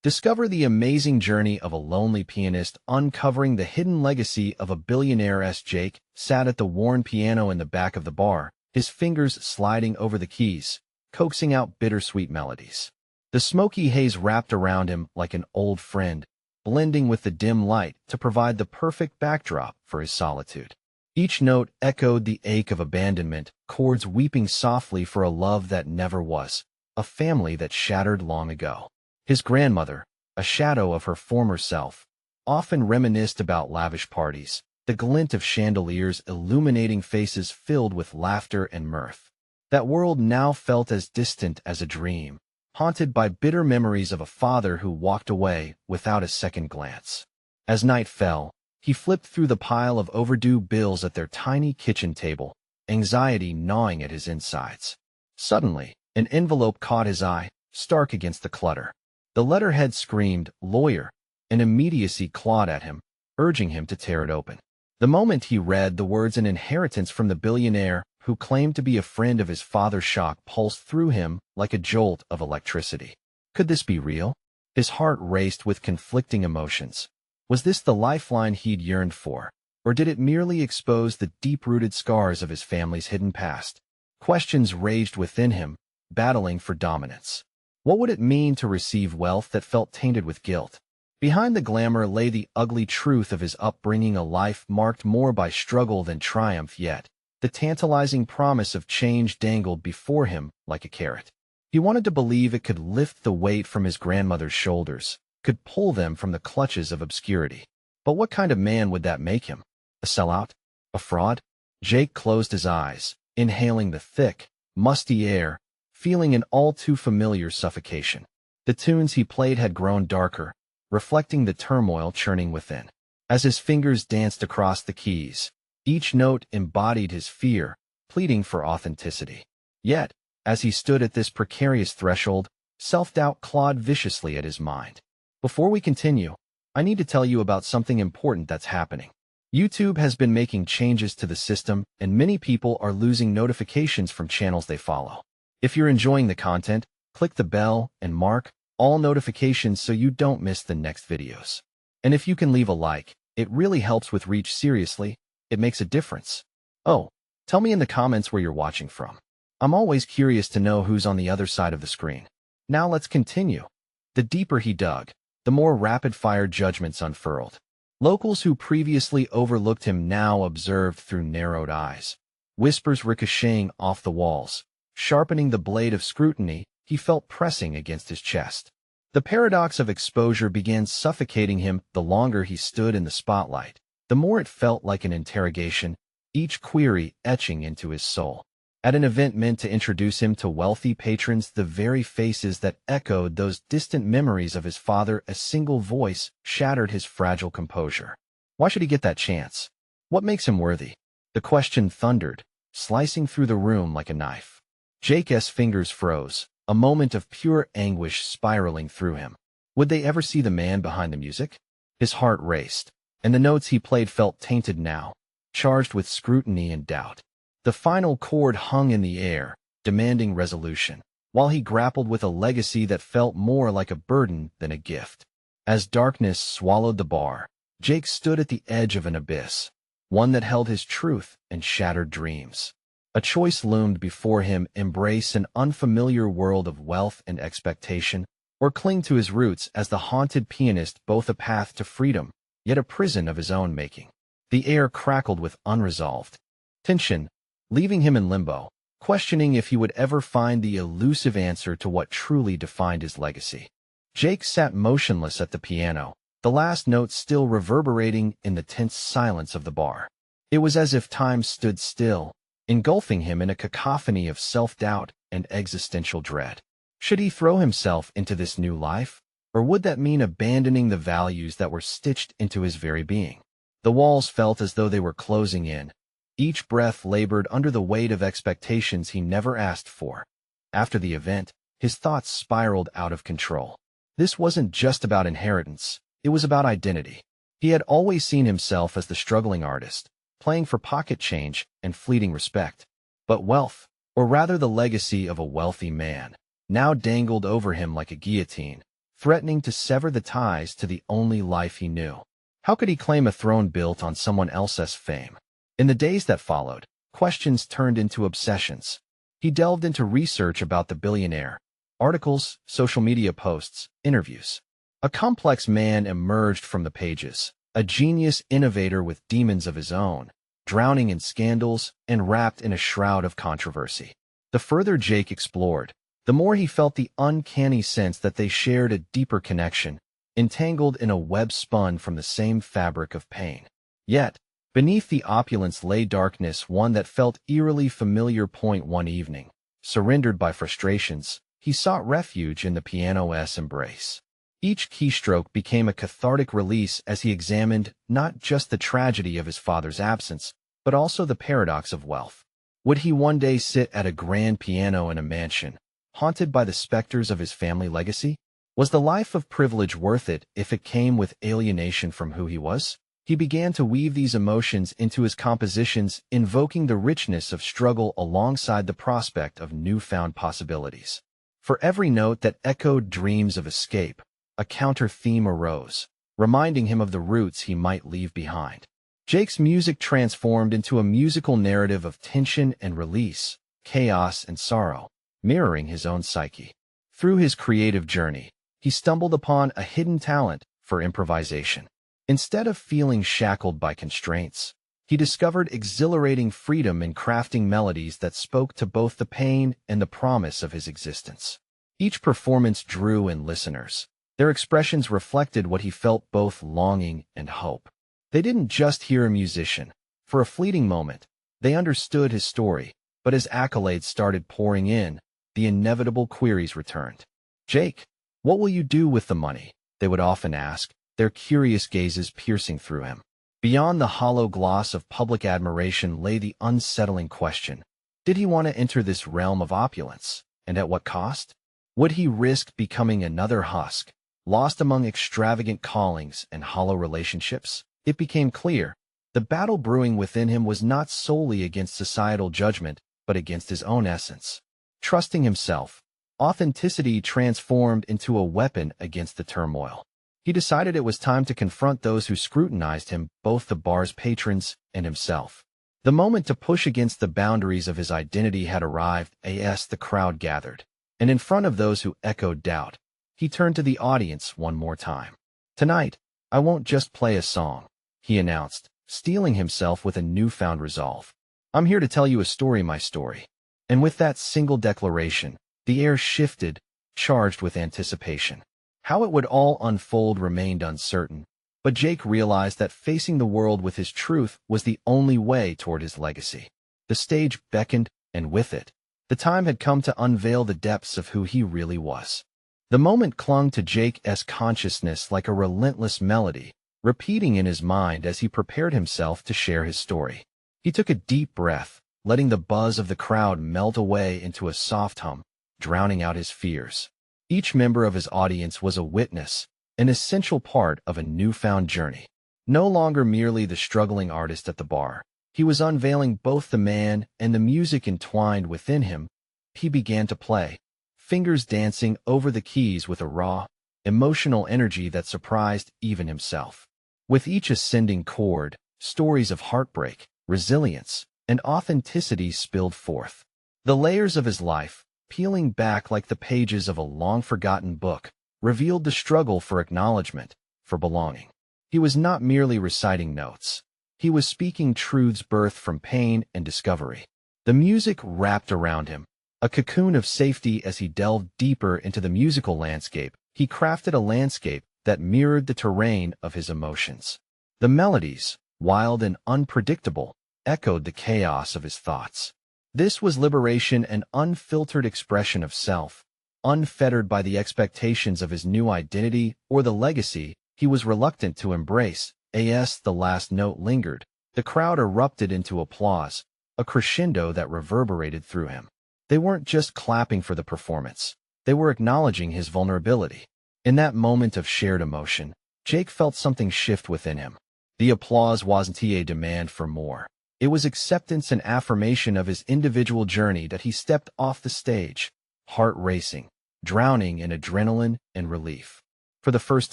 Discover the amazing journey of a lonely pianist uncovering the hidden legacy of a billionaire. As Jake sat at the worn piano in the back of the bar, his fingers sliding over the keys, coaxing out bittersweet melodies. The smoky haze wrapped around him like an old friend, blending with the dim light to provide the perfect backdrop for his solitude. Each note echoed the ache of abandonment, chords weeping softly for a love that never was, a family that shattered long ago. His grandmother, a shadow of her former self, often reminisced about lavish parties, the glint of chandeliers illuminating faces filled with laughter and mirth. That world now felt as distant as a dream, haunted by bitter memories of a father who walked away without a second glance. As night fell, he flipped through the pile of overdue bills at their tiny kitchen table, anxiety gnawing at his insides. Suddenly, an envelope caught his eye, stark against the clutter. The letterhead screamed, "Lawyer," and immediacy clawed at him, urging him to tear it open. The moment he read the words "an inheritance from the billionaire who claimed to be a friend of his father," shock pulsed through him like a jolt of electricity. Could this be real? His heart raced with conflicting emotions. Was this the lifeline he'd yearned for, or did it merely expose the deep-rooted scars of his family's hidden past? Questions raged within him, battling for dominance. What would it mean to receive wealth that felt tainted with guilt? Behind the glamour lay the ugly truth of his upbringing, a life marked more by struggle than triumph. Yet the tantalizing promise of change dangled before him like a carrot. He wanted to believe it could lift the weight from his grandmother's shoulders, could pull them from the clutches of obscurity. But what kind of man would that make him? A sellout? A fraud? Jake closed his eyes, inhaling the thick, musty air, feeling an all-too-familiar suffocation. The tunes he played had grown darker, reflecting the turmoil churning within. As his fingers danced across the keys, each note embodied his fear, pleading for authenticity. Yet, as he stood at this precarious threshold, self-doubt clawed viciously at his mind. Before we continue, I need to tell you about something important that's happening. YouTube has been making changes to the system, and many people are losing notifications from channels they follow. If you're enjoying the content, click the bell and mark all notifications so you don't miss the next videos. And if you can leave a like, it really helps with reach. Seriously, it makes a difference. Oh, tell me in the comments where you're watching from. I'm always curious to know who's on the other side of the screen. Now let's continue. The deeper he dug, the more rapid-fire judgments unfurled. Locals who previously overlooked him now observed through narrowed eyes. Whispers ricocheting off the walls, sharpening the blade of scrutiny he felt pressing against his chest. The paradox of exposure began suffocating him. The longer he stood in the spotlight, the more it felt like an interrogation, each query etching into his soul. At an event meant to introduce him to wealthy patrons, the very faces that echoed those distant memories of his father, a single voice shattered his fragile composure. Why should he get that chance? What makes him worthy? The question thundered, slicing through the room like a knife. Jake's fingers froze, a moment of pure anguish spiraling through him. Would they ever see the man behind the music? His heart raced, and the notes he played felt tainted now, charged with scrutiny and doubt. The final chord hung in the air, demanding resolution, while he grappled with a legacy that felt more like a burden than a gift. As darkness swallowed the bar, Jake stood at the edge of an abyss, one that held his truth and shattered dreams. A choice loomed before him: embrace an unfamiliar world of wealth and expectation, or cling to his roots as the haunted pianist, both a path to freedom, yet a prison of his own making. The air crackled with unresolved tension, leaving him in limbo, questioning if he would ever find the elusive answer to what truly defined his legacy. Jake sat motionless at the piano, the last note still reverberating in the tense silence of the bar. It was as if time stood still, engulfing him in a cacophony of self-doubt and existential dread. Should he throw himself into this new life, or would that mean abandoning the values that were stitched into his very being? The walls felt as though they were closing in. Each breath labored under the weight of expectations he never asked for. After the event, his thoughts spiraled out of control. This wasn't just about inheritance, it was about identity. He had always seen himself as the struggling artist, playing for pocket change and fleeting respect. But wealth, or rather the legacy of a wealthy man, now dangled over him like a guillotine, threatening to sever the ties to the only life he knew. How could he claim a throne built on someone else's fame? In the days that followed, questions turned into obsessions. He delved into research about the billionaire, articles, social media posts, interviews. A complex man emerged from the pages, a genius innovator with demons of his own, drowning in scandals and wrapped in a shroud of controversy. The further Jake explored, the more he felt the uncanny sense that they shared a deeper connection, entangled in a web spun from the same fabric of pain. Yet, beneath the opulence lay darkness, one that felt eerily familiar. One evening, surrendered by frustrations, he sought refuge in the piano's embrace. Each keystroke became a cathartic release as he examined not just the tragedy of his father's absence, but also the paradox of wealth. Would he one day sit at a grand piano in a mansion, haunted by the specters of his family legacy? Was the life of privilege worth it if it came with alienation from who he was? He began to weave these emotions into his compositions, invoking the richness of struggle alongside the prospect of newfound possibilities. For every note that echoed dreams of escape, a counter-theme arose, reminding him of the roots he might leave behind. Jake's music transformed into a musical narrative of tension and release, chaos and sorrow, mirroring his own psyche. Through his creative journey, he stumbled upon a hidden talent for improvisation. Instead of feeling shackled by constraints, he discovered exhilarating freedom in crafting melodies that spoke to both the pain and the promise of his existence. Each performance drew in listeners. Their expressions reflected what he felt, both longing and hope. They didn't just hear a musician. For a fleeting moment, they understood his story, but as accolades started pouring in, the inevitable queries returned. "Jake, what will you do with the money?" they would often ask, their curious gazes piercing through him. Beyond the hollow gloss of public admiration lay the unsettling question. Did he want to enter this realm of opulence, and at what cost? Would he risk becoming another husk, lost among extravagant callings and hollow relationships? It became clear, the battle brewing within him was not solely against societal judgment, but against his own essence. Trusting himself, authenticity transformed into a weapon against the turmoil. He decided it was time to confront those who scrutinized him, both the bar's patrons and himself. The moment to push against the boundaries of his identity had arrived. As the crowd gathered, and in front of those who echoed doubt, he turned to the audience one more time. "Tonight, I won't just play a song," he announced, steeling himself with a newfound resolve. "I'm here to tell you a story, my story." And with that single declaration, the air shifted, charged with anticipation. How it would all unfold remained uncertain, but Jake realized that facing the world with his truth was the only way toward his legacy. The stage beckoned, and with it, the time had come to unveil the depths of who he really was. The moment clung to Jake's consciousness like a relentless melody, repeating in his mind as he prepared himself to share his story. He took a deep breath, letting the buzz of the crowd melt away into a soft hum, drowning out his fears. Each member of his audience was a witness, an essential part of a newfound journey. No longer merely the struggling artist at the bar, he was unveiling both the man and the music entwined within him. He began to play, fingers dancing over the keys with a raw, emotional energy that surprised even himself. With each ascending chord, stories of heartbreak, resilience, and authenticity spilled forth. The layers of his life, peeling back like the pages of a long-forgotten book, revealed the struggle for acknowledgement, for belonging. He was not merely reciting notes. He was speaking truths birthed from pain and discovery. The music wrapped around him, a cocoon of safety. As he delved deeper into the musical landscape, he crafted a landscape that mirrored the terrain of his emotions. The melodies, wild and unpredictable, echoed the chaos of his thoughts. This was liberation, an unfiltered expression of self, unfettered by the expectations of his new identity or the legacy he was reluctant to embrace. As the last note lingered, the crowd erupted into applause, a crescendo that reverberated through him. They weren't just clapping for the performance, they were acknowledging his vulnerability. In that moment of shared emotion, Jake felt something shift within him. The applause wasn't a demand for more. It was acceptance and affirmation of his individual journey. That he stepped off the stage, heart racing, drowning in adrenaline and relief. For the first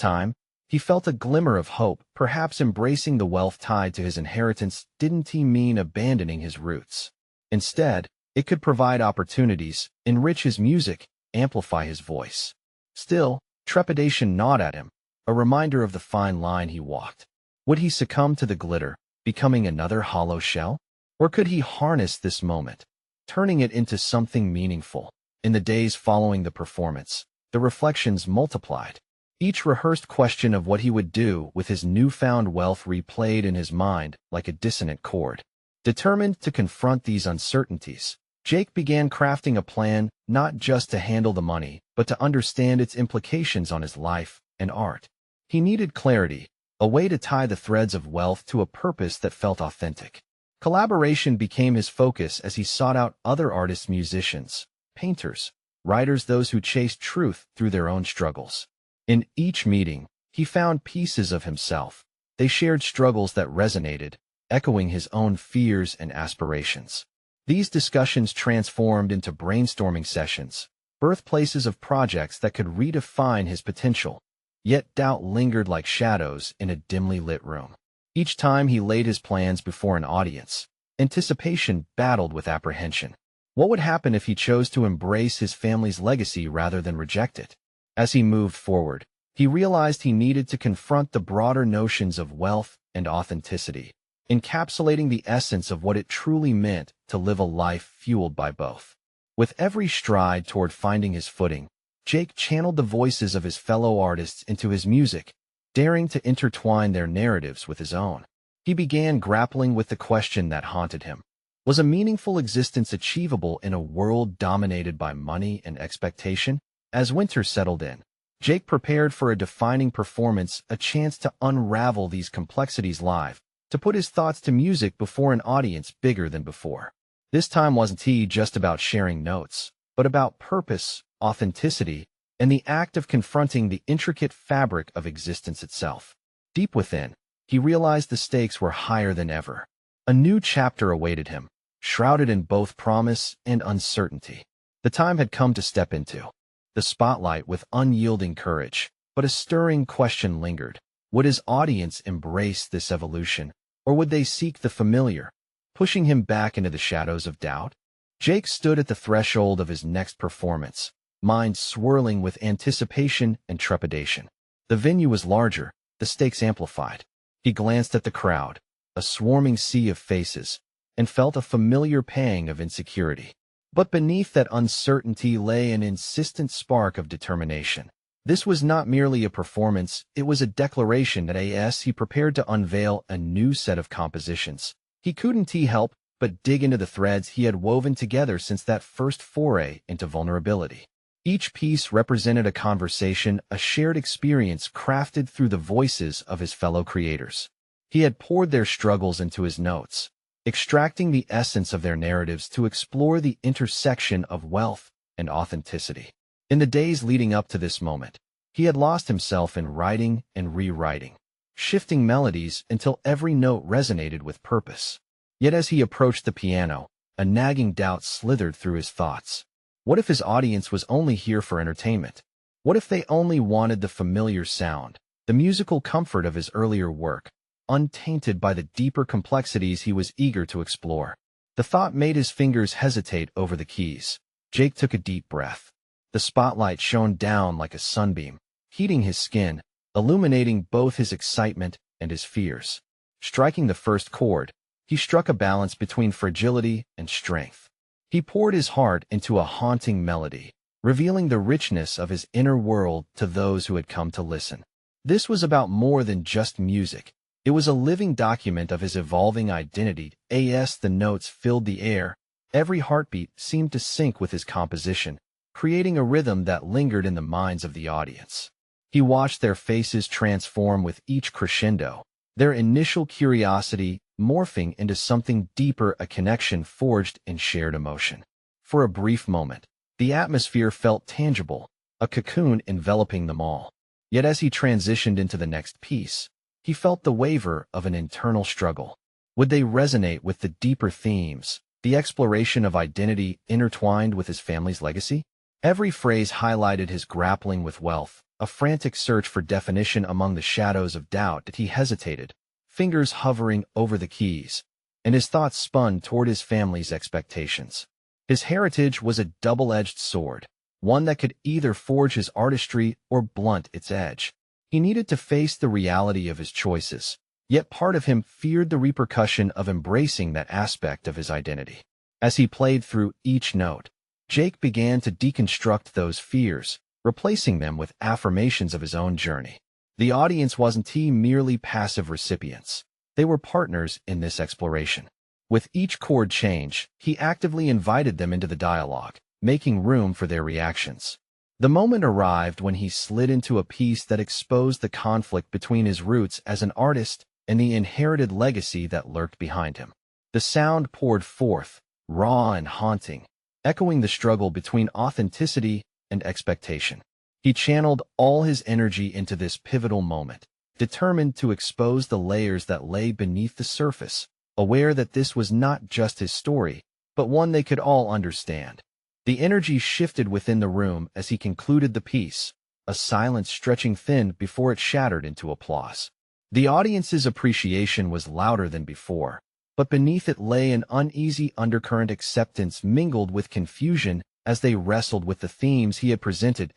time, he felt a glimmer of hope. Perhaps embracing the wealth tied to his inheritance didn't mean abandoning his roots. Instead, it could provide opportunities, enrich his music, amplify his voice. Still, trepidation gnawed at him, a reminder of the fine line he walked. Would he succumb to the glitter, becoming another hollow shell? Or could he harness this moment, turning it into something meaningful? In the days following the performance, the reflections multiplied. Each rehearsed question of what he would do with his newfound wealth replayed in his mind like a dissonant chord. Determined to confront these uncertainties, Jake began crafting a plan not just to handle the money, but to understand its implications on his life and art. He needed clarity, a way to tie the threads of wealth to a purpose that felt authentic. Collaboration became his focus as he sought out other artists, musicians, painters, writers, those who chased truth through their own struggles. In each meeting, he found pieces of himself. They shared struggles that resonated, echoing his own fears and aspirations. These discussions transformed into brainstorming sessions, birthplaces of projects that could redefine his potential. Yet doubt lingered like shadows in a dimly lit room. Each time he laid his plans before an audience, anticipation battled with apprehension. What would happen if he chose to embrace his family's legacy rather than reject it? As he moved forward, he realized he needed to confront the broader notions of wealth and authenticity, encapsulating the essence of what it truly meant to live a life fueled by both. With every stride toward finding his footing, Jake channeled the voices of his fellow artists into his music, daring to intertwine their narratives with his own. He began grappling with the question that haunted him. Was a meaningful existence achievable in a world dominated by money and expectation? As winter settled in, Jake prepared for a defining performance, a chance to unravel these complexities live, to put his thoughts to music before an audience bigger than before. This time wasn't just about sharing notes, but about purpose, authenticity, and the act of confronting the intricate fabric of existence itself. Deep within, he realized the stakes were higher than ever. A new chapter awaited him, shrouded in both promise and uncertainty. The time had come to step into the spotlight with unyielding courage, but a stirring question lingered. Would his audience embrace this evolution, or would they seek the familiar, pushing him back into the shadows of doubt? Jake stood at the threshold of his next performance, mind swirling with anticipation and trepidation. The venue was larger, the stakes amplified. He glanced at the crowd, a swarming sea of faces, and felt a familiar pang of insecurity. But beneath that uncertainty lay an insistent spark of determination. This was not merely a performance, it was a declaration that he prepared to unveil a new set of compositions. He couldn't help but dig into the threads he had woven together since that first foray into vulnerability. Each piece represented a conversation, a shared experience crafted through the voices of his fellow creators. He had poured their struggles into his notes, extracting the essence of their narratives to explore the intersection of wealth and authenticity. In the days leading up to this moment, he had lost himself in writing and rewriting, shifting melodies until every note resonated with purpose. Yet as he approached the piano, a nagging doubt slithered through his thoughts. What if his audience was only here for entertainment? What if they only wanted the familiar sound, the musical comfort of his earlier work, untainted by the deeper complexities he was eager to explore? The thought made his fingers hesitate over the keys. Jake took a deep breath. The spotlight shone down like a sunbeam, heating his skin, illuminating both his excitement and his fears. Striking the first chord, he struck a balance between fragility and strength. He poured his heart into a haunting melody, revealing the richness of his inner world to those who had come to listen. This was about more than just music. It was a living document of his evolving identity. The notes filled the air. Every heartbeat seemed to sync with his composition, creating a rhythm that lingered in the minds of the audience. He watched their faces transform with each crescendo, their initial curiosity morphing into something deeper, a connection forged in shared emotion. For a brief moment, the atmosphere felt tangible, a cocoon enveloping them all. Yet as he transitioned into the next piece, he felt the waver of an internal struggle. Would they resonate with the deeper themes, the exploration of identity intertwined with his family's legacy? Every phrase highlighted his grappling with wealth, a frantic search for definition among the shadows of doubt that he hesitated, fingers hovering over the keys, and his thoughts spun toward his family's expectations. His heritage was a double-edged sword, one that could either forge his artistry or blunt its edge. He needed to face the reality of his choices, yet part of him feared the repercussion of embracing that aspect of his identity. As he played through each note, Jake began to deconstruct those fears, replacing them with affirmations of his own journey. The audience wasn't merely passive recipients. They were partners in this exploration. With each chord change, he actively invited them into the dialogue, making room for their reactions. The moment arrived when he slid into a piece that exposed the conflict between his roots as an artist and the inherited legacy that lurked behind him. The sound poured forth, raw and haunting, echoing the struggle between authenticity and expectation. He channeled all his energy into this pivotal moment, determined to expose the layers that lay beneath the surface, aware that this was not just his story, but one they could all understand. The energy shifted within the room as he concluded the piece, a silence stretching thin before it shattered into applause. The audience's appreciation was louder than before, but beneath it lay an uneasy undercurrent. Acceptance mingled with confusion as they wrestled with the themes he had presented.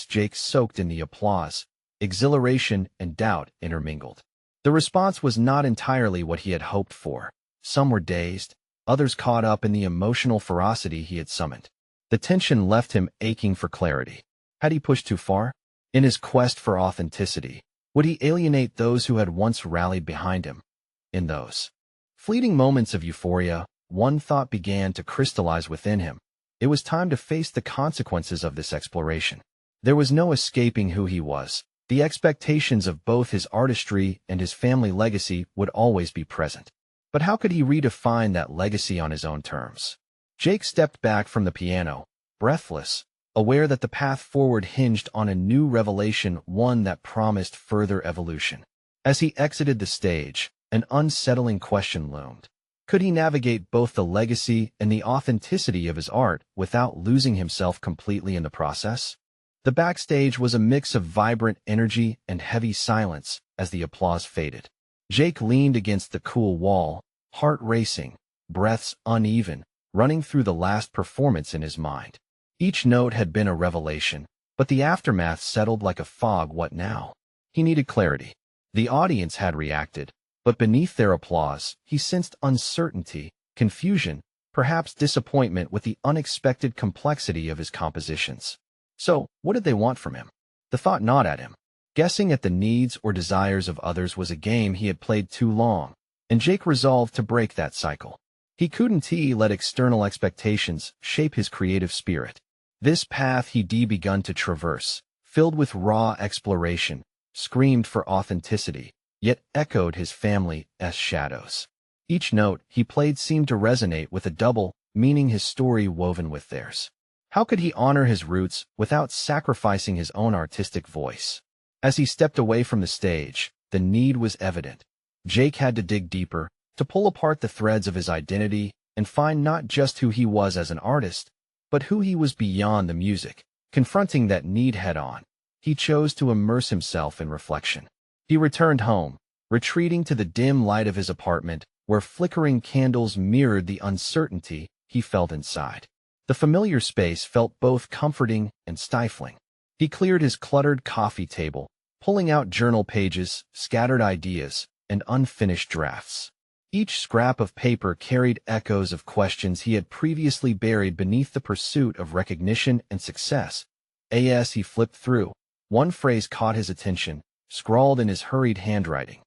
Jake soaked in the applause. Exhilaration and doubt intermingled. The response was not entirely what he had hoped for. Some were dazed, others caught up in the emotional ferocity he had summoned. The tension left him aching for clarity. Had he pushed too far? In his quest for authenticity, would he alienate those who had once rallied behind him? In those fleeting moments of euphoria, one thought began to crystallize within him. It was time to face the consequences of this exploration. There was no escaping who he was. The expectations of both his artistry and his family legacy would always be present. But how could he redefine that legacy on his own terms? Jake stepped back from the piano, breathless, aware that the path forward hinged on a new revelation, one that promised further evolution. As he exited the stage, an unsettling question loomed. Could he navigate both the legacy and the authenticity of his art without losing himself completely in the process? The backstage was a mix of vibrant energy and heavy silence as the applause faded. Jake leaned against the cool wall, heart racing, breaths uneven, running through the last performance in his mind. Each note had been a revelation, but the aftermath settled like a fog. What now? He needed clarity. The audience had reacted, but beneath their applause, he sensed uncertainty, confusion, perhaps disappointment with the unexpected complexity of his compositions. So, what did they want from him? The thought gnawed at him. Guessing at the needs or desires of others was a game he had played too long, and Jake resolved to break that cycle. He couldn't let external expectations shape his creative spirit. This path he'd begun to traverse, filled with raw exploration, screamed for authenticity, yet echoed his family's shadows. Each note he played seemed to resonate with a double meaning, his story woven with theirs. How could he honor his roots without sacrificing his own artistic voice? As he stepped away from the stage, the need was evident. Jake had to dig deeper, to pull apart the threads of his identity and find not just who he was as an artist, but who he was beyond the music. Confronting that need head-on, he chose to immerse himself in reflection. He returned home, retreating to the dim light of his apartment, where flickering candles mirrored the uncertainty he felt inside. The familiar space felt both comforting and stifling. He cleared his cluttered coffee table, pulling out journal pages, scattered ideas, and unfinished drafts. Each scrap of paper carried echoes of questions he had previously buried beneath the pursuit of recognition and success. As he flipped through, one phrase caught his attention, scrawled in his hurried handwriting.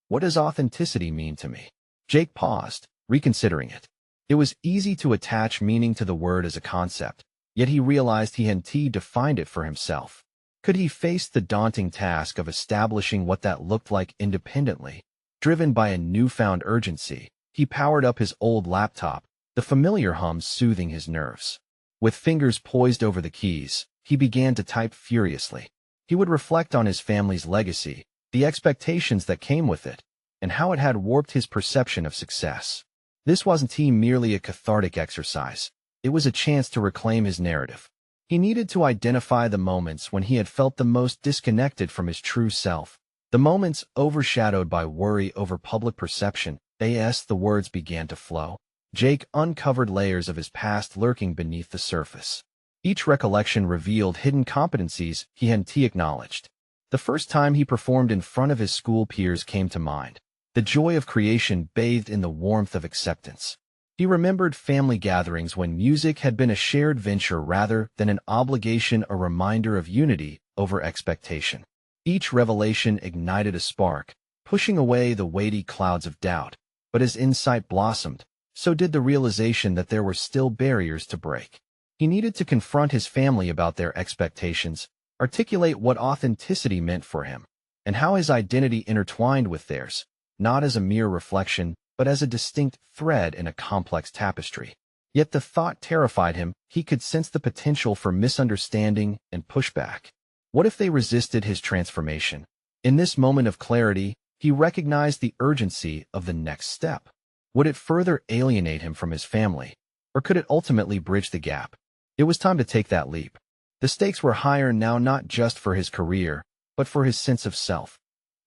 "What does authenticity mean to me?" Jake paused, reconsidering it. It was easy to attach meaning to the word as a concept, yet he realized he hadn't defined it for himself. Could he face the daunting task of establishing what that looked like independently? Driven by a newfound urgency, he powered up his old laptop, the familiar hum soothing his nerves. With fingers poised over the keys, he began to type furiously. He would reflect on his family's legacy, the expectations that came with it, and how it had warped his perception of success. This wasn't merely a cathartic exercise. It was a chance to reclaim his narrative. He needed to identify the moments when he had felt the most disconnected from his true self, the moments overshadowed by worry over public perception. As the words began to flow, Jake uncovered layers of his past lurking beneath the surface. Each recollection revealed hidden competencies he hadn't acknowledged. The first time he performed in front of his school peers came to mind, the joy of creation bathed in the warmth of acceptance. He remembered family gatherings when music had been a shared venture rather than an obligation, a reminder of unity over expectation. Each revelation ignited a spark, pushing away the weighty clouds of doubt. But as insight blossomed, so did the realization that there were still barriers to break. He needed to confront his family about their expectations, articulate what authenticity meant for him, and how his identity intertwined with theirs, not as a mere reflection, but as a distinct thread in a complex tapestry. Yet the thought terrified him. He could sense the potential for misunderstanding and pushback. What if they resisted his transformation? In this moment of clarity, he recognized the urgency of the next step. Would it further alienate him from his family, or could it ultimately bridge the gap? It was time to take that leap. The stakes were higher now, not just for his career, but for his sense of self.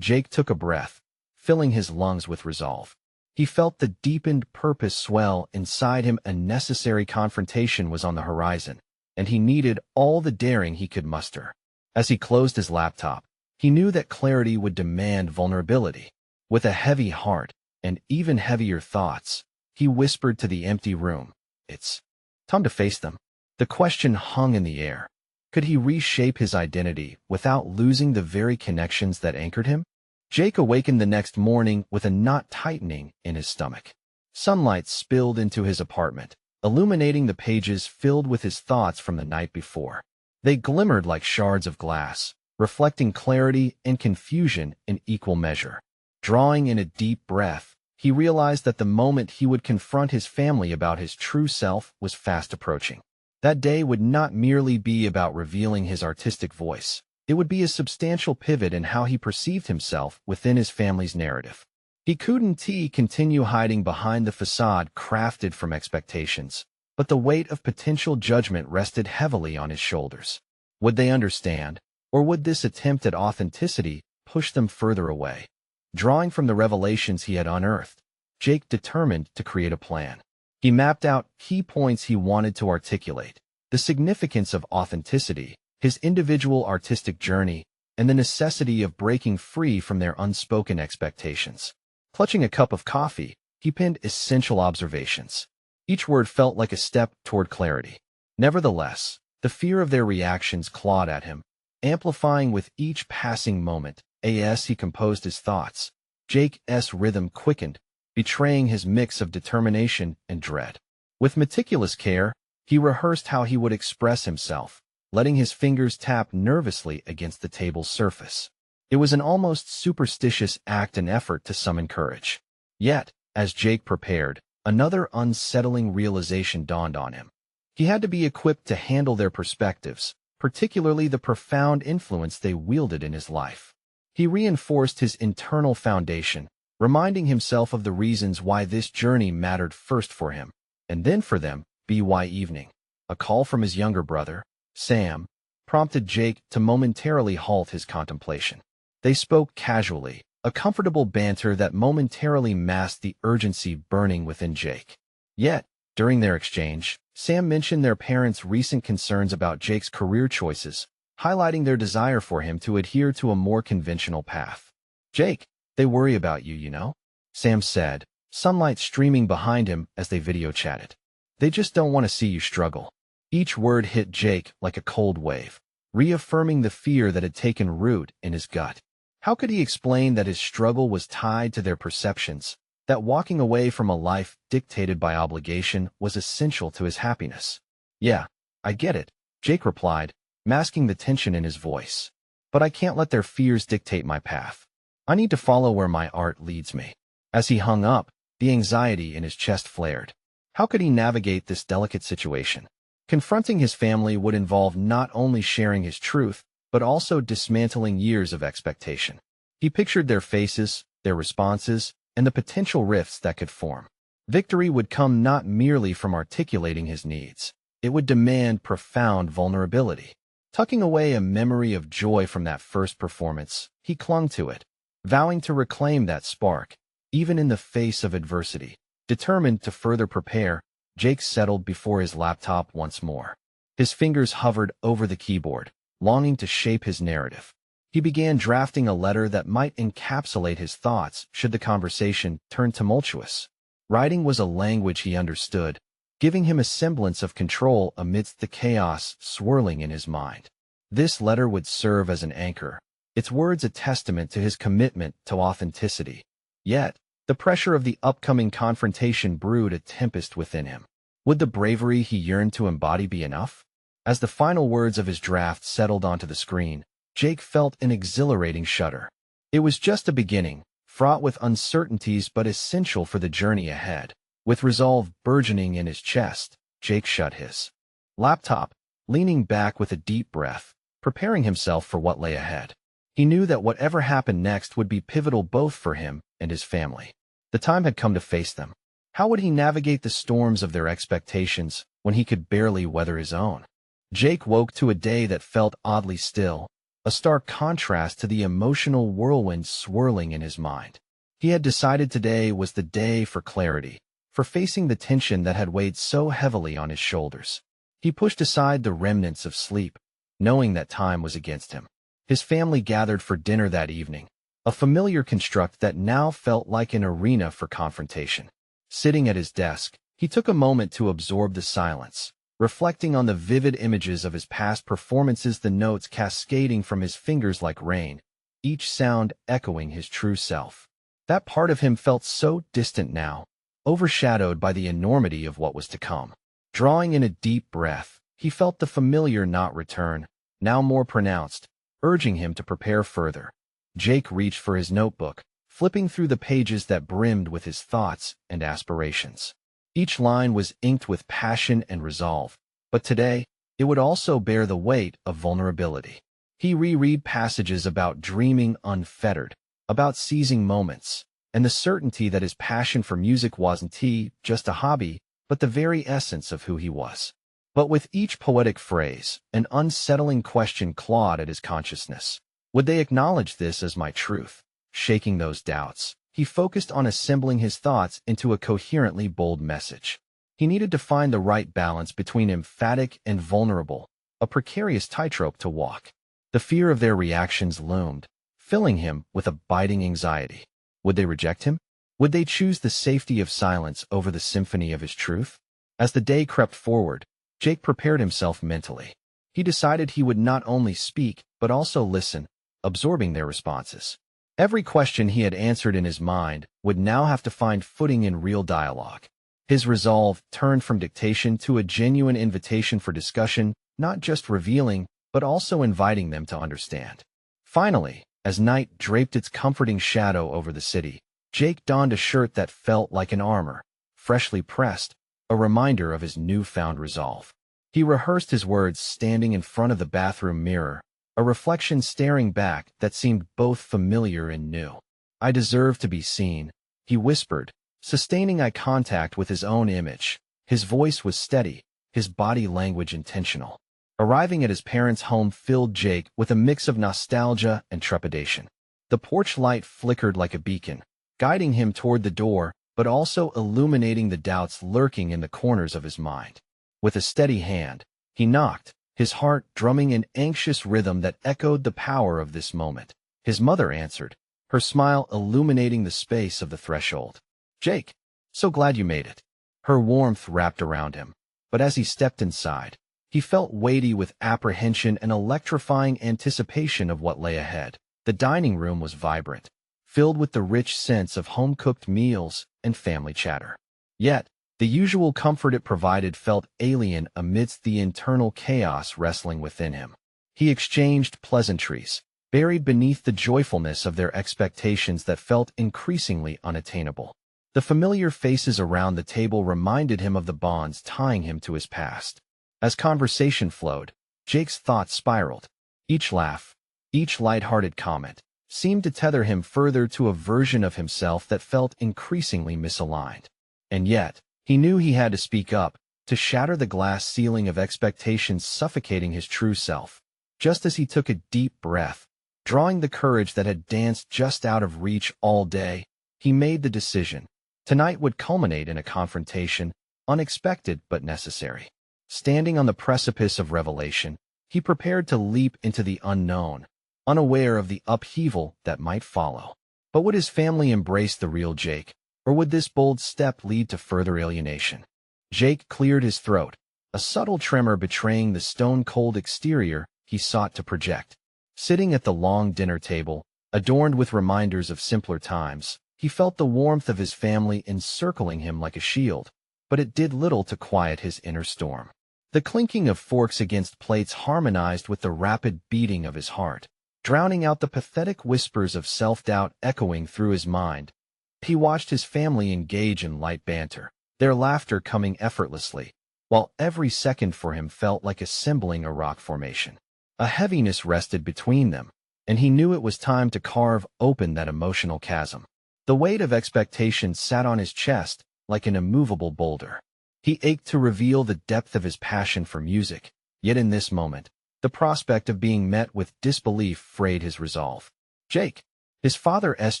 Jake took a breath, filling his lungs with resolve. He felt the deepened purpose swell inside him. A necessary confrontation was on the horizon, and he needed all the daring he could muster. As he closed his laptop, he knew that clarity would demand vulnerability. With a heavy heart and even heavier thoughts, he whispered to the empty room, "It's time to face them." The question hung in the air. Could he reshape his identity without losing the very connections that anchored him? Jake awakened the next morning with a knot tightening in his stomach. Sunlight spilled into his apartment, illuminating the pages filled with his thoughts from the night before. They glimmered like shards of glass, reflecting clarity and confusion in equal measure. Drawing in a deep breath, he realized that the moment he would confront his family about his true self was fast approaching. That day would not merely be about revealing his artistic voice. It would be a substantial pivot in how he perceived himself within his family's narrative. He couldn't continue hiding behind the facade crafted from expectations, but the weight of potential judgment rested heavily on his shoulders. Would they understand, or would this attempt at authenticity push them further away? Drawing from the revelations he had unearthed, Jake determined to create a plan. He mapped out key points he wanted to articulate: the significance of authenticity, his individual artistic journey, and the necessity of breaking free from their unspoken expectations. Clutching a cup of coffee, he penned essential observations. Each word felt like a step toward clarity. Nevertheless, the fear of their reactions clawed at him, amplifying with each passing moment. As he composed his thoughts, Jake's rhythm quickened, betraying his mix of determination and dread. With meticulous care, he rehearsed how he would express himself, letting his fingers tap nervously against the table's surface. It was an almost superstitious act, an effort to summon courage. Yet, as Jake prepared, another unsettling realization dawned on him. He had to be equipped to handle their perspectives, particularly the profound influence they wielded in his life. He reinforced his internal foundation, reminding himself of the reasons why this journey mattered first for him, and then for them. By evening, a call from his younger brother, Sam, prompted Jake to momentarily halt his contemplation. They spoke casually, a comfortable banter that momentarily masked the urgency burning within Jake. Yet, during their exchange, Sam mentioned their parents' recent concerns about Jake's career choices, highlighting their desire for him to adhere to a more conventional path. "Jake, they worry about you, you know," Sam said, sunlight streaming behind him as they video chatted. "They just don't want to see you struggle." Each word hit Jake like a cold wave, reaffirming the fear that had taken root in his gut. How could he explain that his struggle was tied to their perceptions, that walking away from a life dictated by obligation was essential to his happiness? "Yeah, I get it," Jake replied, masking the tension in his voice. "But I can't let their fears dictate my path. I need to follow where my art leads me." As he hung up, the anxiety in his chest flared. How could he navigate this delicate situation? Confronting his family would involve not only sharing his truth, but also dismantling years of expectation. He pictured their faces, their responses, and the potential rifts that could form. Victory would come not merely from articulating his needs, It would demand profound vulnerability. Tucking away a memory of joy from that first performance, he clung to it, vowing to reclaim that spark, even in the face of adversity. Determined to further prepare, Jake settled before his laptop once more. His fingers hovered over the keyboard, longing to shape his narrative. He began drafting a letter that might encapsulate his thoughts should the conversation turn tumultuous. Writing was a language he understood, giving him a semblance of control amidst the chaos swirling in his mind. This letter would serve as an anchor, its words a testament to his commitment to authenticity. Yet, the pressure of the upcoming confrontation brewed a tempest within him. Would the bravery he yearned to embody be enough? As the final words of his draft settled onto the screen, Jake felt an exhilarating shudder. It was just a beginning, fraught with uncertainties but essential for the journey ahead. With resolve burgeoning in his chest, Jake shut his laptop, leaning back with a deep breath, preparing himself for what lay ahead. He knew that whatever happened next would be pivotal both for him and his family. The time had come to face them. How would he navigate the storms of their expectations when he could barely weather his own? Jake woke to a day that felt oddly still, a stark contrast to the emotional whirlwind swirling in his mind. He had decided today was the day for clarity, for facing the tension that had weighed so heavily on his shoulders. He pushed aside the remnants of sleep, knowing that time was against him. His family gathered for dinner that evening, a familiar construct that now felt like an arena for confrontation. Sitting at his desk, he took a moment to absorb the silence, reflecting on the vivid images of his past performances, the notes cascading from his fingers like rain, each sound echoing his true self. That part of him felt so distant now, overshadowed by the enormity of what was to come. Drawing in a deep breath, he felt the familiar knot return, now more pronounced, urging him to prepare further. Jake reached for his notebook, flipping through the pages that brimmed with his thoughts and aspirations. Each line was inked with passion and resolve, but today, it would also bear the weight of vulnerability. He reread passages about dreaming unfettered, about seizing moments, and the certainty that his passion for music wasn't just a hobby, but the very essence of who he was. But with each poetic phrase, an unsettling question clawed at his consciousness. Would they acknowledge this as my truth? Shaking those doubts, he focused on assembling his thoughts into a coherently bold message. He needed to find the right balance between emphatic and vulnerable, a precarious tightrope to walk. The fear of their reactions loomed, filling him with a biting anxiety. Would they reject him? Would they choose the safety of silence over the symphony of his truth? As the day crept forward, Jake prepared himself mentally. He decided he would not only speak, but also listen, absorbing their responses. Every question he had answered in his mind would now have to find footing in real dialogue. His resolve turned from dictation to a genuine invitation for discussion, not just revealing, but also inviting them to understand. Finally, as night draped its comforting shadow over the city, Jake donned a shirt that felt like an armor, freshly pressed, a reminder of his newfound resolve. He rehearsed his words standing in front of the bathroom mirror, a reflection staring back that seemed both familiar and new. "I deserve to be seen," he whispered, sustaining eye contact with his own image. His voice was steady, his body language intentional. Arriving at his parents' home filled Jake with a mix of nostalgia and trepidation. The porch light flickered like a beacon, guiding him toward the door, but also illuminating the doubts lurking in the corners of his mind. With a steady hand, he knocked, his heart drumming an anxious rhythm that echoed the power of this moment. His mother answered, her smile illuminating the space of the threshold. "Jake, so glad you made it." Her warmth wrapped around him, but as he stepped inside, he felt weighty with apprehension and electrifying anticipation of what lay ahead. The dining room was vibrant, filled with the rich sense of home-cooked meals and family chatter. Yet, the usual comfort it provided felt alien amidst the internal chaos wrestling within him. He exchanged pleasantries, buried beneath the joyfulness of their expectations that felt increasingly unattainable. The familiar faces around the table reminded him of the bonds tying him to his past. As conversation flowed, Jake's thoughts spiraled. Each laugh, each light-hearted comment, seemed to tether him further to a version of himself that felt increasingly misaligned. And yet, he knew he had to speak up, to shatter the glass ceiling of expectations suffocating his true self. Just as he took a deep breath, drawing the courage that had danced just out of reach all day, he made the decision. Tonight would culminate in a confrontation, unexpected but necessary. Standing on the precipice of revelation, he prepared to leap into the unknown, unaware of the upheaval that might follow. But would his family embrace the real Jake, or would this bold step lead to further alienation? Jake cleared his throat, a subtle tremor betraying the stone-cold exterior he sought to project. Sitting at the long dinner table, adorned with reminders of simpler times, he felt the warmth of his family encircling him like a shield, but it did little to quiet his inner storm. The clinking of forks against plates harmonized with the rapid beating of his heart, drowning out the pathetic whispers of self-doubt echoing through his mind. He watched his family engage in light banter, their laughter coming effortlessly, while every second for him felt like assembling a rock formation. A heaviness rested between them, and he knew it was time to carve open that emotional chasm. The weight of expectation sat on his chest like an immovable boulder. He ached to reveal the depth of his passion for music, yet in this moment, the prospect of being met with disbelief frayed his resolve. "Jake," his father's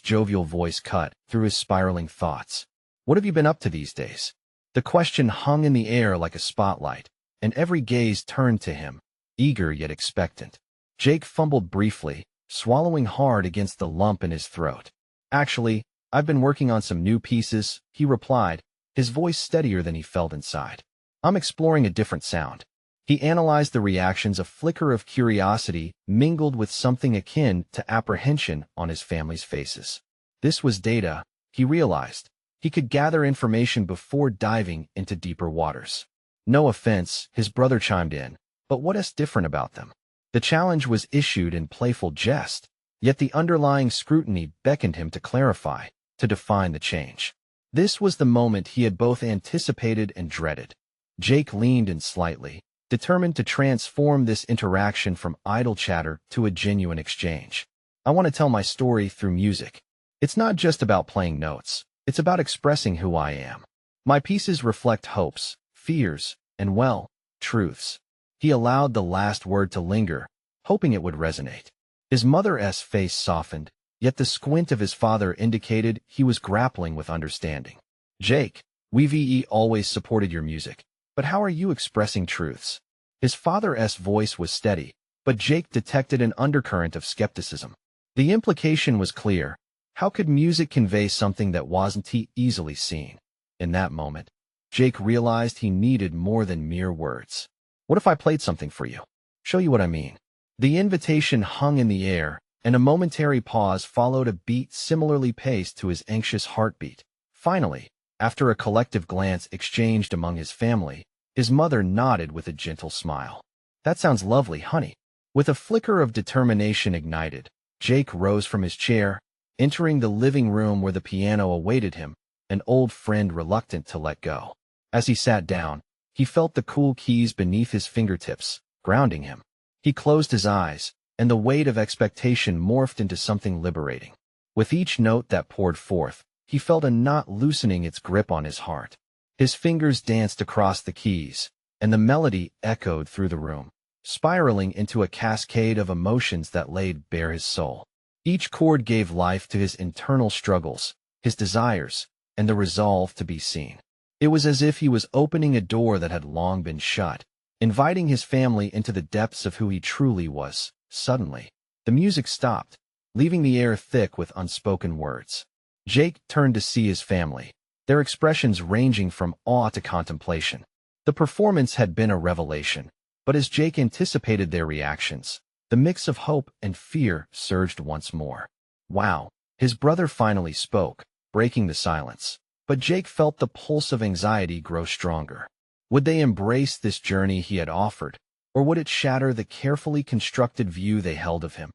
jovial voice cut through his spiraling thoughts. "What have you been up to these days?" The question hung in the air like a spotlight, and every gaze turned to him, eager yet expectant. Jake fumbled briefly, swallowing hard against the lump in his throat. "Actually, I've been working on some new pieces," he replied, his voice steadier than he felt inside. "I'm exploring a different sound." He analyzed the reactions, a flicker of curiosity mingled with something akin to apprehension on his family's faces. This was data, he realized. He could gather information before diving into deeper waters. "No offense," his brother chimed in, "but what is different about them?" The challenge was issued in playful jest, yet the underlying scrutiny beckoned him to clarify, to define the change. This was the moment he had both anticipated and dreaded. Jake leaned in slightly, determined to transform this interaction from idle chatter to a genuine exchange. "I want to tell my story through music. It's not just about playing notes. It's about expressing who I am. My pieces reflect hopes, fears, and, well, truths." He allowed the last word to linger, hoping it would resonate. His mother's face softened, yet the squint of his father indicated he was grappling with understanding. "Jake, we've always supported your music. But how are you expressing truths?" His father's voice was steady, but Jake detected an undercurrent of skepticism. The implication was clear. How could music convey something that wasn't easily seen? In that moment, Jake realized he needed more than mere words. "What if I played something for you? Show you what I mean?" The invitation hung in the air, and a momentary pause followed, a beat similarly paced to his anxious heartbeat. Finally, after a collective glance exchanged among his family, his mother nodded with a gentle smile. "That sounds lovely, honey." With a flicker of determination ignited, Jake rose from his chair, entering the living room where the piano awaited him, an old friend reluctant to let go. As he sat down, he felt the cool keys beneath his fingertips, grounding him. He closed his eyes, and the weight of expectation morphed into something liberating. With each note that poured forth, he felt a knot loosening its grip on his heart. His fingers danced across the keys, and the melody echoed through the room, spiraling into a cascade of emotions that laid bare his soul. Each chord gave life to his internal struggles, his desires, and the resolve to be seen. It was as if he was opening a door that had long been shut, inviting his family into the depths of who he truly was. Suddenly, the music stopped, leaving the air thick with unspoken words. Jake turned to see his family, their expressions ranging from awe to contemplation. The performance had been a revelation, but as Jake anticipated their reactions, the mix of hope and fear surged once more. "Wow," his brother finally spoke, breaking the silence. But Jake felt the pulse of anxiety grow stronger. Would they embrace this journey he had offered, or would it shatter the carefully constructed view they held of him?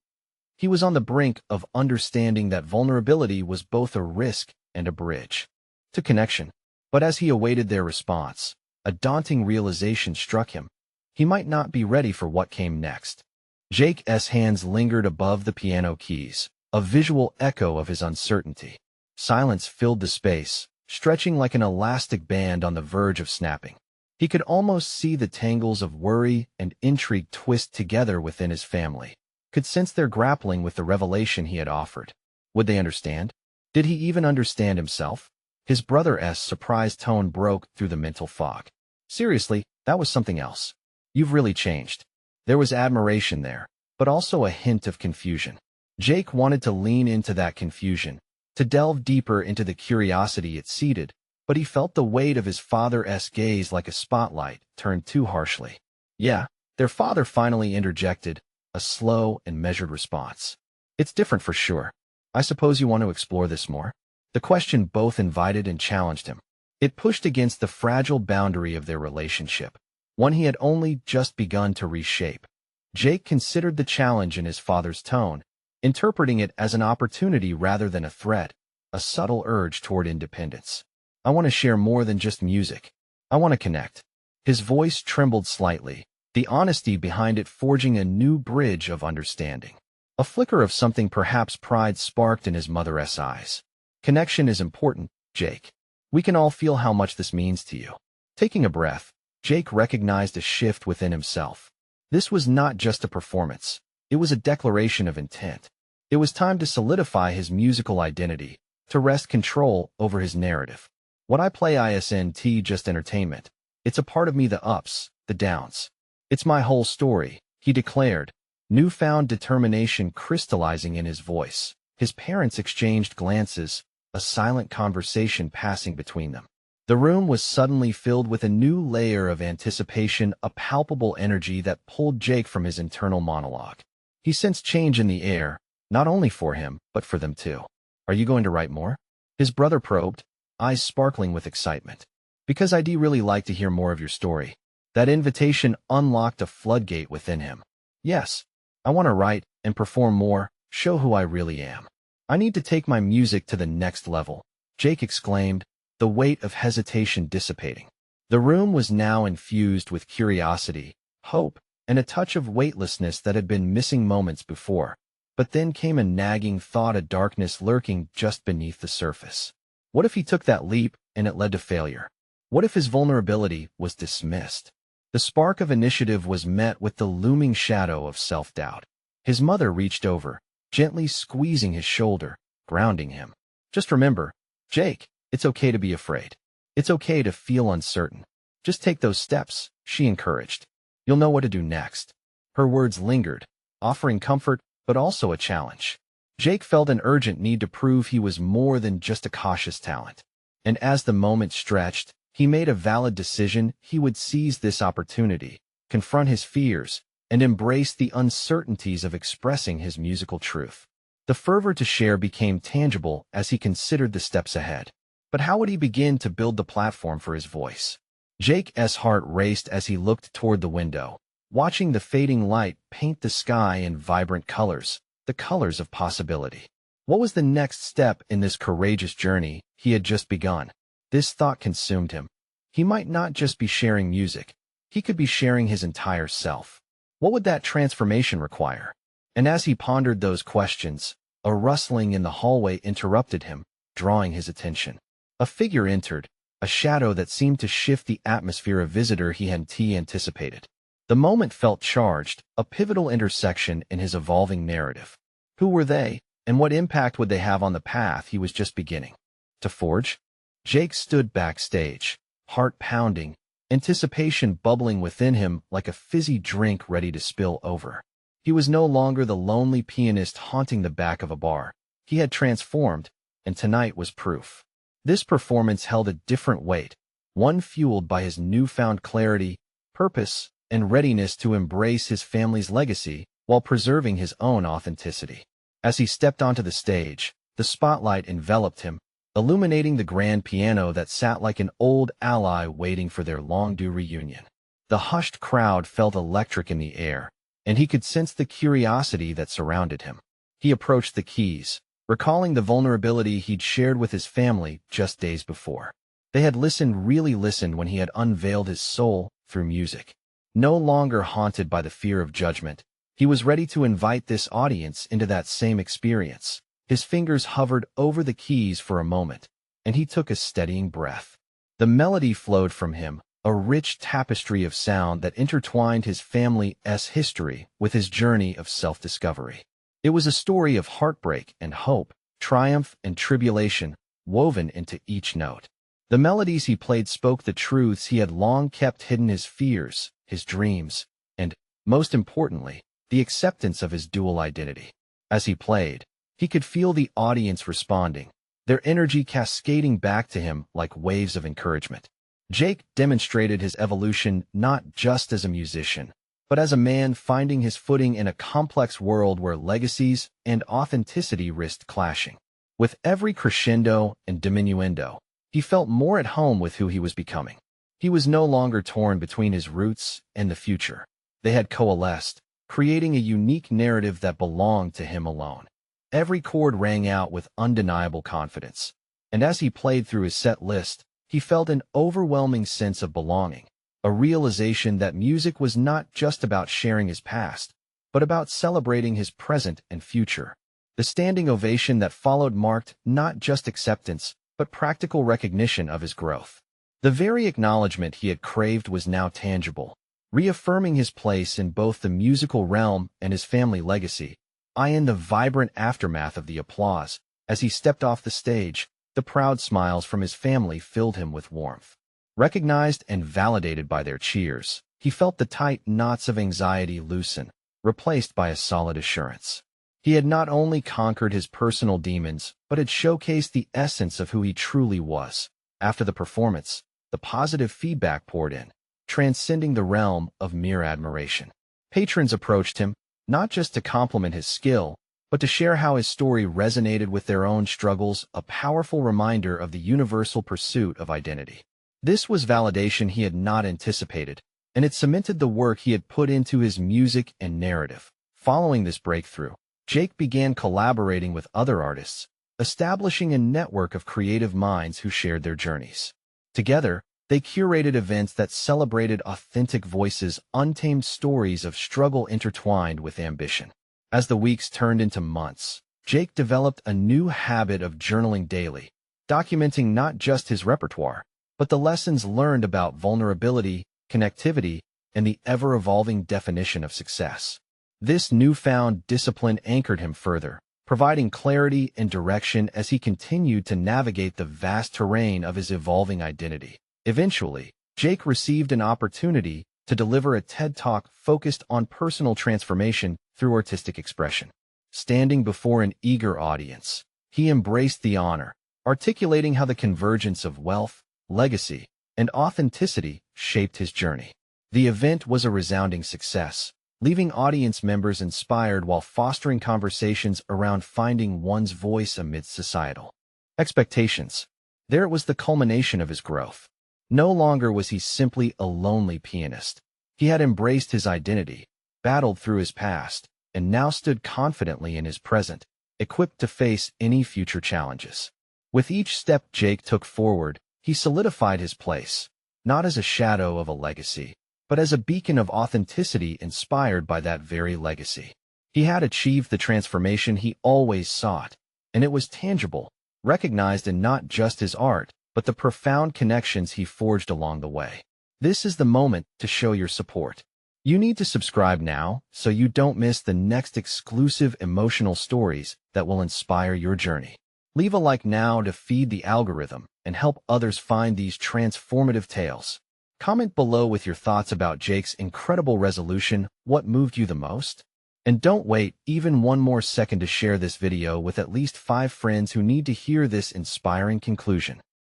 He was on the brink of understanding that vulnerability was both a risk and a bridge to connection. But as he awaited their response, a daunting realization struck him. He might not be ready for what came next. Jake's hands lingered above the piano keys, a visual echo of his uncertainty. Silence filled the space, stretching like an elastic band on the verge of snapping. He could almost see the tangles of worry and intrigue twist together within his family, could sense their grappling with the revelation he had offered. Would they understand? Did he even understand himself? His brother's surprised tone broke through the mental fog. Seriously, that was something else. You've really changed. There was admiration there, but also a hint of confusion. Jake wanted to lean into that confusion, to delve deeper into the curiosity it seeded, but he felt the weight of his father's gaze like a spotlight turned too harshly. Yeah, their father finally interjected, a slow and measured response. It's different for sure. I suppose you want to explore this more? The question both invited and challenged him. It pushed against the fragile boundary of their relationship, one he had only just begun to reshape. Jake considered the challenge in his father's tone, interpreting it as an opportunity rather than a threat, a subtle urge toward independence. I want to share more than just music. I want to connect. His voice trembled slightly, the honesty behind it forging a new bridge of understanding. A flicker of something perhaps pride sparked in his mother's eyes. Connection is important, Jake. We can all feel how much this means to you. Taking a breath, Jake recognized a shift within himself. This was not just a performance. It was a declaration of intent. It was time to solidify his musical identity, to wrest control over his narrative. What I play isn't just entertainment. It's a part of me, the ups, the downs. It's my whole story, he declared, newfound determination crystallizing in his voice. His parents exchanged glances, a silent conversation passing between them. The room was suddenly filled with a new layer of anticipation, a palpable energy that pulled Jake from his internal monologue. He sensed change in the air, not only for him, but for them too. Are you going to write more? His brother probed, eyes sparkling with excitement. Because I'd really like to hear more of your story. That invitation unlocked a floodgate within him. Yes, I want to write and perform more, show who I really am. I need to take my music to the next level, Jake exclaimed, the weight of hesitation dissipating. The room was now infused with curiosity, hope, and a touch of weightlessness that had been missing moments before. But then came a nagging thought, a darkness lurking just beneath the surface. What if he took that leap and it led to failure? What if his vulnerability was dismissed? The spark of initiative was met with the looming shadow of self-doubt. His mother reached over, gently squeezing his shoulder, grounding him. Just remember, Jake, it's okay to be afraid. It's okay to feel uncertain. Just take those steps, she encouraged. You'll know what to do next. Her words lingered, offering comfort, but also a challenge. Jake felt an urgent need to prove he was more than just a cautious talent. And as the moment stretched, he made a valid decision. He would seize this opportunity, confront his fears, and embrace the uncertainties of expressing his musical truth. The fervor to share became tangible as he considered the steps ahead. But how would he begin to build the platform for his voice? Jake's heart raced as he looked toward the window, watching the fading light paint the sky in vibrant colors, the colors of possibility. What was the next step in this courageous journey he had just begun? This thought consumed him. He might not just be sharing music. He could be sharing his entire self. What would that transformation require? And as he pondered those questions, a rustling in the hallway interrupted him, drawing his attention. A figure entered, a shadow that seemed to shift the atmosphere, a visitor he hadn't anticipated. The moment felt charged, a pivotal intersection in his evolving narrative. Who were they, and what impact would they have on the path he was just beginning to forge? Jake stood backstage, heart pounding, anticipation bubbling within him like a fizzy drink ready to spill over. He was no longer the lonely pianist haunting the back of a bar. He had transformed, and tonight was proof. This performance held a different weight, one fueled by his newfound clarity, purpose, and readiness to embrace his family's legacy while preserving his own authenticity. As he stepped onto the stage, the spotlight enveloped him, illuminating the grand piano that sat like an old ally waiting for their long-due reunion. The hushed crowd felt electric in the air, and he could sense the curiosity that surrounded him. He approached the keys, recalling the vulnerability he'd shared with his family just days before. They had really listened when he had unveiled his soul through music. No longer haunted by the fear of judgment, he was ready to invite this audience into that same experience. His fingers hovered over the keys for a moment, and he took a steadying breath. The melody flowed from him, a rich tapestry of sound that intertwined his family's history with his journey of self-discovery. It was a story of heartbreak and hope, triumph and tribulation, woven into each note. The melodies he played spoke the truths he had long kept hidden: his fears, his dreams, and, most importantly, the acceptance of his dual identity. As he played, he could feel the audience responding, their energy cascading back to him like waves of encouragement. Jake demonstrated his evolution not just as a musician, but as a man finding his footing in a complex world where legacies and authenticity risked clashing. With every crescendo and diminuendo, he felt more at home with who he was becoming. He was no longer torn between his roots and the future. They had coalesced, creating a unique narrative that belonged to him alone. Every chord rang out with undeniable confidence, and as he played through his set list, he felt an overwhelming sense of belonging, a realization that music was not just about sharing his past, but about celebrating his present and future. The standing ovation that followed marked not just acceptance, but practical recognition of his growth. The very acknowledgement he had craved was now tangible, reaffirming his place in both the musical realm and his family legacy. In the vibrant aftermath of the applause, as he stepped off the stage, the proud smiles from his family filled him with warmth. Recognized and validated by their cheers, he felt the tight knots of anxiety loosen, replaced by a solid assurance. He had not only conquered his personal demons, but had showcased the essence of who he truly was. After the performance, the positive feedback poured in, transcending the realm of mere admiration. Patrons approached him, not just to compliment his skill, but to share how his story resonated with their own struggles, a powerful reminder of the universal pursuit of identity. This was validation he had not anticipated, and it cemented the work he had put into his music and narrative. Following this breakthrough, Jake began collaborating with other artists, establishing a network of creative minds who shared their journeys. Together, they curated events that celebrated authentic voices, untamed stories of struggle intertwined with ambition. As the weeks turned into months, Jake developed a new habit of journaling daily, documenting not just his repertoire, but the lessons learned about vulnerability, connectivity, and the ever-evolving definition of success. This newfound discipline anchored him further, providing clarity and direction as he continued to navigate the vast terrain of his evolving identity. Eventually, Jake received an opportunity to deliver a TED Talk focused on personal transformation through artistic expression. Standing before an eager audience, he embraced the honor, articulating how the convergence of wealth, legacy, and authenticity shaped his journey. The event was a resounding success, leaving audience members inspired while fostering conversations around finding one's voice amidst societal expectations. There it was, the culmination of his growth. No longer was he simply a lonely pianist. He had embraced his identity, battled through his past, and now stood confidently in his present, equipped to face any future challenges. With each step Jake took forward, he solidified his place, not as a shadow of a legacy, but as a beacon of authenticity inspired by that very legacy. He had achieved the transformation he always sought, and it was tangible, recognized in not just his art, but the profound connections he forged along the way. This is the moment to show your support. You need to subscribe now so you don't miss the next exclusive emotional stories that will inspire your journey. Leave a like now to feed the algorithm and help others find these transformative tales. Comment below with your thoughts about Jake's incredible resolution. What moved you the most? And don't wait even one more second to share this video with at least 5 friends who need to hear this inspiring conclusion.